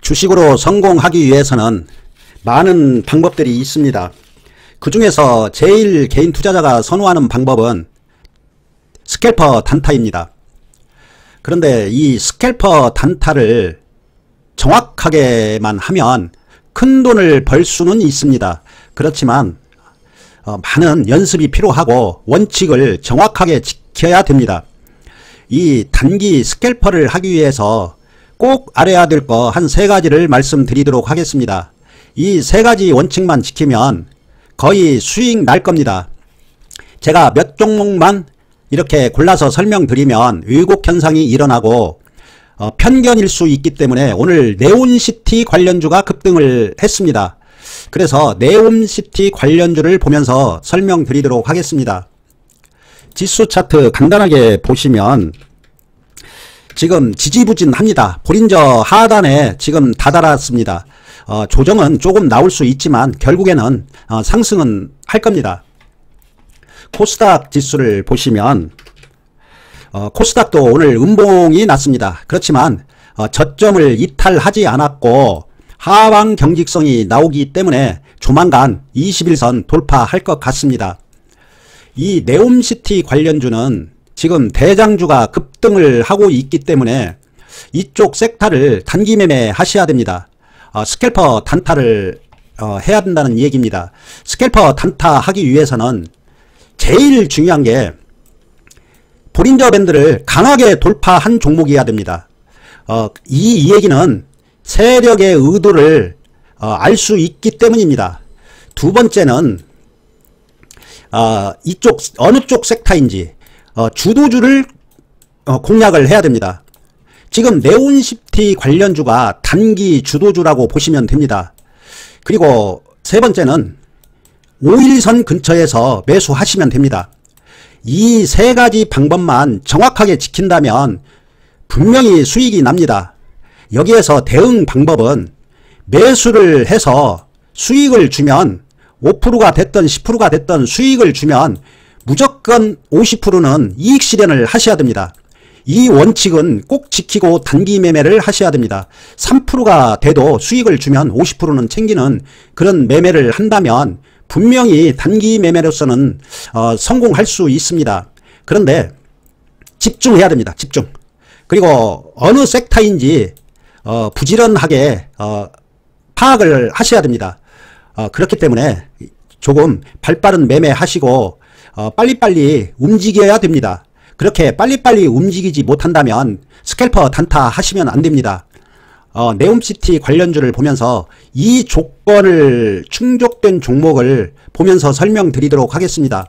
주식으로 성공하기 위해서는 많은 방법들이 있습니다. 그 중에서 제일 개인 투자자가 선호하는 방법은 스캘퍼 단타입니다. 그런데 이 스캘퍼 단타를 정확하게만 하면 큰 돈을 벌 수는 있습니다. 그렇지만 많은 연습이 필요하고 원칙을 정확하게 지켜야 됩니다. 이 단기 스캘퍼를 하기 위해서 꼭 알아야 될 거 한 3가지를 말씀드리도록 하겠습니다. 이 3가지 원칙만 지키면 거의 수익 날 겁니다. 제가 몇 종목만 이렇게 골라서 설명드리면 왜곡 현상이 일어나고 편견일 수 있기 때문에 오늘 네온시티 관련주가 급등을 했습니다. 그래서 네온시티 관련주를 보면서 설명드리도록 하겠습니다. 지수 차트 간단하게 보시면 지금 지지부진합니다. 볼린저 하단에 지금 다다랐습니다. 조정은 조금 나올 수 있지만 결국에는 상승은 할 겁니다. 코스닥 지수를 보시면 코스닥도 오늘 음봉이 났습니다. 그렇지만 저점을 이탈하지 않았고 하방 경직성이 나오기 때문에 조만간 21선 돌파할 것 같습니다. 이 네옴시티 관련주는 지금 대장주가 급등을 하고 있기 때문에 이쪽 섹터를 단기 매매 하셔야 됩니다. 스캘퍼 단타를 해야 된다는 얘기입니다. 스캘퍼 단타 하기 위해서는 제일 중요한 게 볼린저 밴드를 강하게 돌파한 종목이어야 됩니다. 이 얘기는 세력의 의도를 알 수 있기 때문입니다. 두 번째는 이쪽 어느 쪽 섹터인지 주도주를 공략을 해야 됩니다. 지금 네온시티 관련주가 단기 주도주라고 보시면 됩니다. 그리고 세 번째는 5일선 근처에서 매수하시면 됩니다. 이 3가지 방법만 정확하게 지킨다면 분명히 수익이 납니다. 여기에서 대응 방법은 매수를 해서 수익을 주면 5%가 됐든 10%가 됐든 수익을 주면 무조건 50%는 이익 실현을 하셔야 됩니다. 이 원칙은 꼭 지키고 단기 매매를 하셔야 됩니다. 3%가 돼도 수익을 주면 50%는 챙기는 그런 매매를 한다면 분명히 단기 매매로서는 성공할 수 있습니다. 그런데 집중해야 됩니다. 집중. 그리고 어느 섹터인지 부지런하게 파악을 하셔야 됩니다. 그렇기 때문에 조금 발빠른 매매하시고 빨리빨리 움직여야 됩니다. 그렇게 빨리빨리 움직이지 못한다면 스캘퍼 단타 하시면 안 됩니다. 네옴시티 관련주를 보면서 이 조건을 충족된 종목을 보면서 설명드리도록 하겠습니다.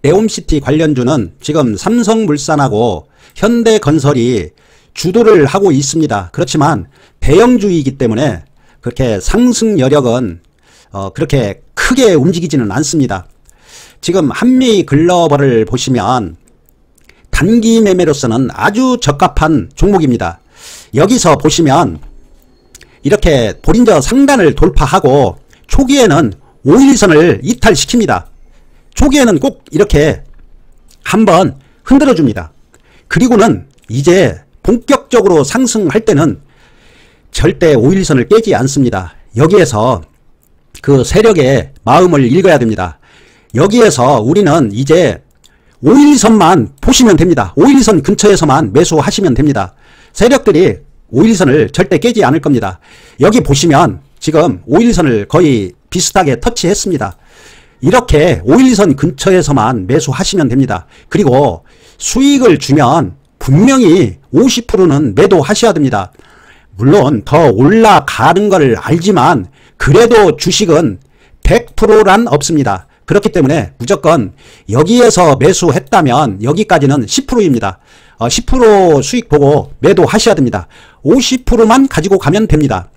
네옴시티 관련주는 지금 삼성물산하고 현대건설이 주도를 하고 있습니다. 그렇지만 대형주이기 때문에 그렇게 상승 여력은 그렇게 크게 움직이지는 않습니다. 지금 한미글로벌을 보시면 단기 매매로서는 아주 적합한 종목입니다. 여기서 보시면 이렇게 볼린저 상단을 돌파하고 초기에는 5일선을 이탈시킵니다. 초기에는 꼭 이렇게 한번 흔들어 줍니다. 그리고는 이제 본격적으로 상승할 때는 절대 5일선을 깨지 않습니다. 여기에서 그 세력의 마음을 읽어야 됩니다. 여기에서 우리는 이제 5일선만 보시면 됩니다. 5일선 근처에서만 매수하시면 됩니다. 세력들이 5일선을 절대 깨지 않을 겁니다. 여기 보시면 지금 5일선을 거의 비슷하게 터치했습니다. 이렇게 5일선 근처에서만 매수하시면 됩니다. 그리고 수익을 주면 분명히 50%는 매도하셔야 됩니다. 물론 더 올라가는 걸 알지만 그래도 주식은 100%란 없습니다. 그렇기 때문에 무조건 여기에서 매수했다면 여기까지는 10%입니다. 10% 수익 보고 매도하셔야 됩니다. 50%만 가지고 가면 됩니다.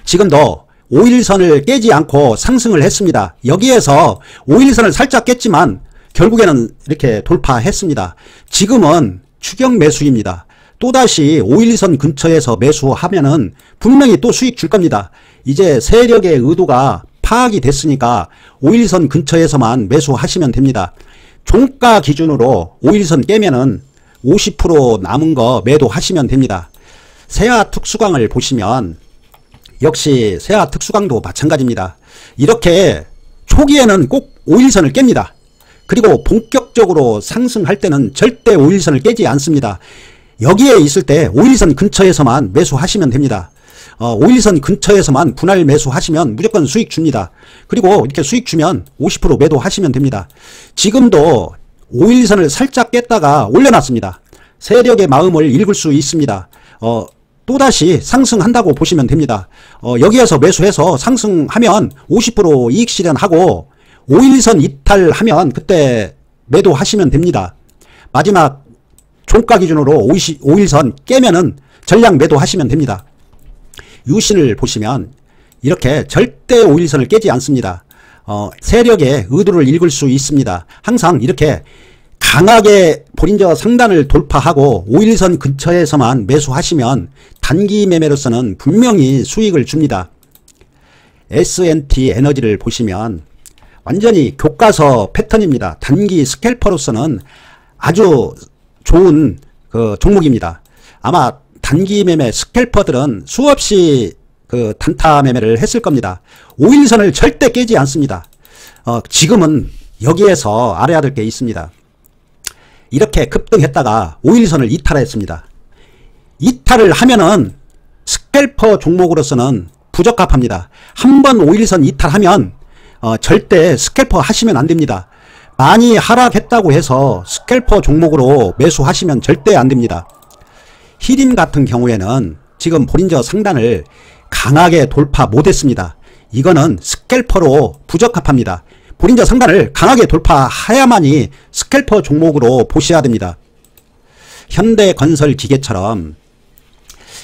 지금도 5일선을 깨지 않고 상승을 했습니다. 여기에서 5일선을 살짝 깼지만 결국에는 이렇게 돌파했습니다. 지금은 추격 매수입니다. 또다시 5일선 근처에서 매수하면은 분명히 또 수익 줄 겁니다. 이제 세력의 의도가 파악이 됐으니까 5일선 근처에서만 매수하시면 됩니다. 종가 기준으로 5일선 깨면은 50% 남은 거 매도하시면 됩니다. 세아 특수강을 보시면 역시 세아 특수강도 마찬가지입니다. 이렇게 초기에는 꼭 5일선을 깹니다. 그리고 본격적으로 상승할 때는 절대 5일선을 깨지 않습니다. 여기에 있을 때 5일선 근처에서만 매수하시면 됩니다. 5일선 근처에서만 분할 매수하시면 무조건 수익 줍니다. 그리고 이렇게 수익 주면 50% 매도하시면 됩니다. 지금도 5일선을 살짝 깼다가 올려놨습니다. 세력의 마음을 읽을 수 있습니다. 또다시 상승한다고 보시면 됩니다. 여기에서 매수해서 상승하면 50% 이익 실현하고 5일선 이탈하면 그때 매도하시면 됩니다. 마지막 종가 기준으로 5일선 깨면은 전량 매도하시면 됩니다. 유신을 보시면 이렇게 절대 5일선을 깨지 않습니다. 세력의 의도를 읽을 수 있습니다. 항상 이렇게 강하게 볼린저 상단을 돌파하고 5일선 근처에서만 매수하시면 단기 매매로서는 분명히 수익을 줍니다. S&T 에너지를 보시면 완전히 교과서 패턴입니다. 단기 스캘퍼로서는 아주 좋은 그 종목입니다. 아마 단기 매매 스캘퍼들은 수없이 그 단타 매매를 했을 겁니다. 5일선을 절대 깨지 않습니다. 지금은 여기에서 알아야 될 게 있습니다. 이렇게 급등했다가 5일선을 이탈했습니다. 이탈을 하면은 스캘퍼 종목으로서는 부적합합니다. 한번 5일선 이탈하면 절대 스캘퍼 하시면 안 됩니다. 많이 하락했다고 해서 스캘퍼 종목으로 매수하시면 절대 안 됩니다. 히림 같은 경우에는 지금 볼린저 상단을 강하게 돌파 못했습니다. 이거는 스캘퍼로 부적합합니다. 볼린저 상단을 강하게 돌파해야만이 스캘퍼 종목으로 보셔야 됩니다. 현대건설기계처럼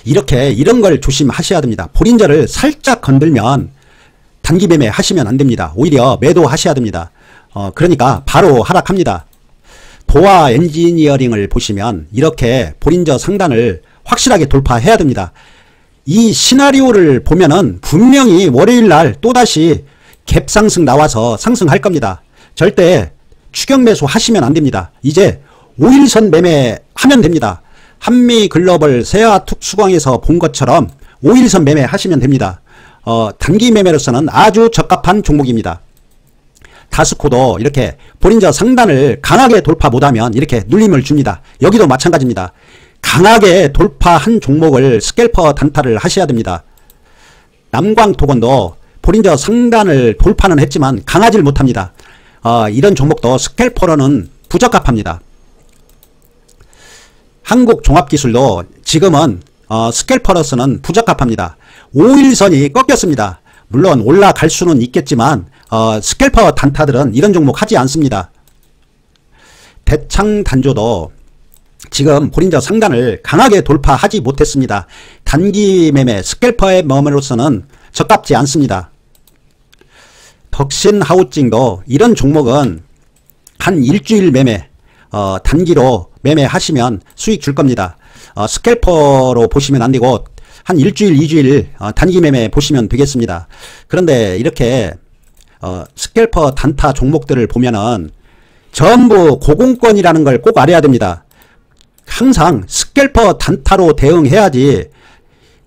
이렇게 이런 걸 조심하셔야 됩니다. 볼린저를 살짝 건들면 단기 매매 하시면 안 됩니다. 오히려 매도하셔야 됩니다. 그러니까 바로 하락합니다. 도화 엔지니어링을 보시면 이렇게 볼린저 상단을 확실하게 돌파해야 됩니다. 이 시나리오를 보면은 분명히 월요일날 또다시 갭상승 나와서 상승할 겁니다. 절대 추격 매수 하시면 안 됩니다. 이제 5일선 매매하면 됩니다. 한미글로벌 세아 특수광에서 본 것처럼 5일선 매매 하시면 됩니다. 단기 매매로서는 아주 적합한 종목입니다. 다스코도 이렇게 볼린저 상단을 강하게 돌파 못하면 이렇게 눌림을 줍니다. 여기도 마찬가지입니다. 강하게 돌파한 종목을 스캘퍼 단타를 하셔야 됩니다. 남광토건도 볼린저 상단을 돌파는 했지만 강하질 못합니다. 이런 종목도 스캘퍼로는 부적합합니다. 한국종합기술도 지금은 스캘퍼로서는 부적합합니다. 5일선이 꺾였습니다. 물론 올라갈 수는 있겠지만 스캘퍼 단타들은 이런 종목 하지 않습니다. 대창단조도 지금 볼린저 상단을 강하게 돌파하지 못했습니다. 단기 매매 스캘퍼의 매매로서는 적합지 않습니다. 덕신하우징도 이런 종목은 한 일주일 매매 단기로 매매하시면 수익 줄 겁니다. 스캘퍼로 보시면 안 되고 한 일주일 2주일 단기 매매 보시면 되겠습니다. 그런데 이렇게 스캘퍼 단타 종목들을 보면은 전부 고공권이라는 걸 꼭 알아야 됩니다. 항상 스캘퍼 단타로 대응해야지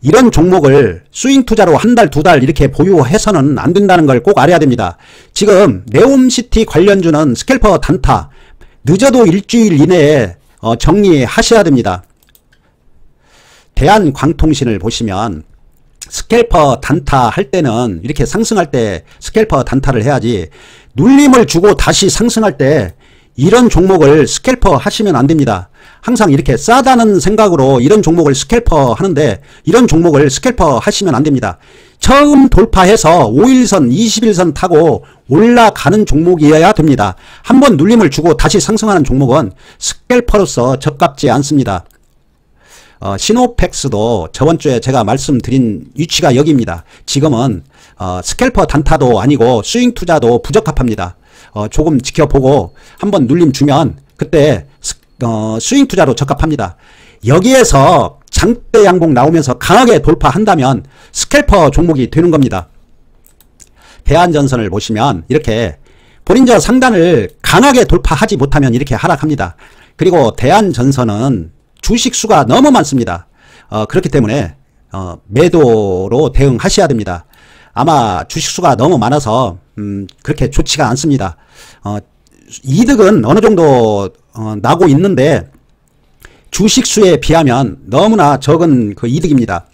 이런 종목을 스윙 투자로 한 달, 두 달 이렇게 보유해서는 안 된다는 걸 꼭 알아야 됩니다. 지금 네옴시티 관련주는 스캘퍼 단타 늦어도 일주일 이내에 정리하셔야 됩니다. 대한광통신을 보시면 스캘퍼 단타 할 때는 이렇게 상승할 때 스캘퍼 단타를 해야지 눌림을 주고 다시 상승할 때 이런 종목을 스캘퍼 하시면 안 됩니다. 항상 이렇게 싸다는 생각으로 이런 종목을 스캘퍼 하는데 이런 종목을 스캘퍼 하시면 안 됩니다. 처음 돌파해서 5일선, 20일선 타고 올라가는 종목이어야 됩니다. 한번 눌림을 주고 다시 상승하는 종목은 스캘퍼로서 적합지 않습니다. 시노펙스도 저번주에 제가 말씀드린 위치가 여기입니다. 지금은 스캘퍼 단타도 아니고 스윙 투자도 부적합합니다. 조금 지켜보고 한번 눌림 주면 그때 스윙 투자로 적합합니다. 여기에서 장대 양봉 나오면서 강하게 돌파한다면 스캘퍼 종목이 되는 겁니다. 대한전선을 보시면 이렇게 볼린저 상단을 강하게 돌파하지 못하면 이렇게 하락합니다. 그리고 대한전선은 주식 수가 너무 많습니다. 그렇기 때문에 매도로 대응하셔야 됩니다. 아마 주식수가 너무 많아서 그렇게 좋지가 않습니다. 이득은 어느 정도 나고 있는데 주식수에 비하면 너무나 적은 그 이득입니다.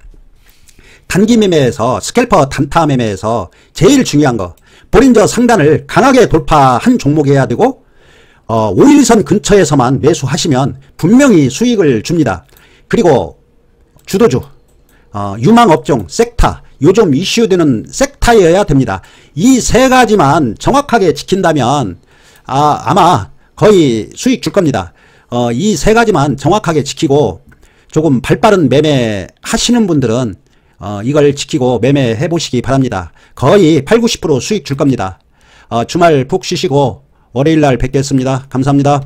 단기 매매에서 스캘퍼 단타 매매에서 제일 중요한 거 볼린저 상단을 강하게 돌파한 종목이어야 되고 5일선 근처에서만 매수하시면 분명히 수익을 줍니다. 그리고 주도주, 유망업종, 섹터, 요즘 이슈되는 섹터여야 됩니다. 이 세 가지만 정확하게 지킨다면 아마 거의 수익 줄 겁니다. 이 세 가지만 정확하게 지키고 조금 발빠른 매매 하시는 분들은 이걸 지키고 매매해 보시기 바랍니다. 거의 80~90% 수익 줄 겁니다. 주말 푹 쉬시고 월요일날 뵙겠습니다. 감사합니다.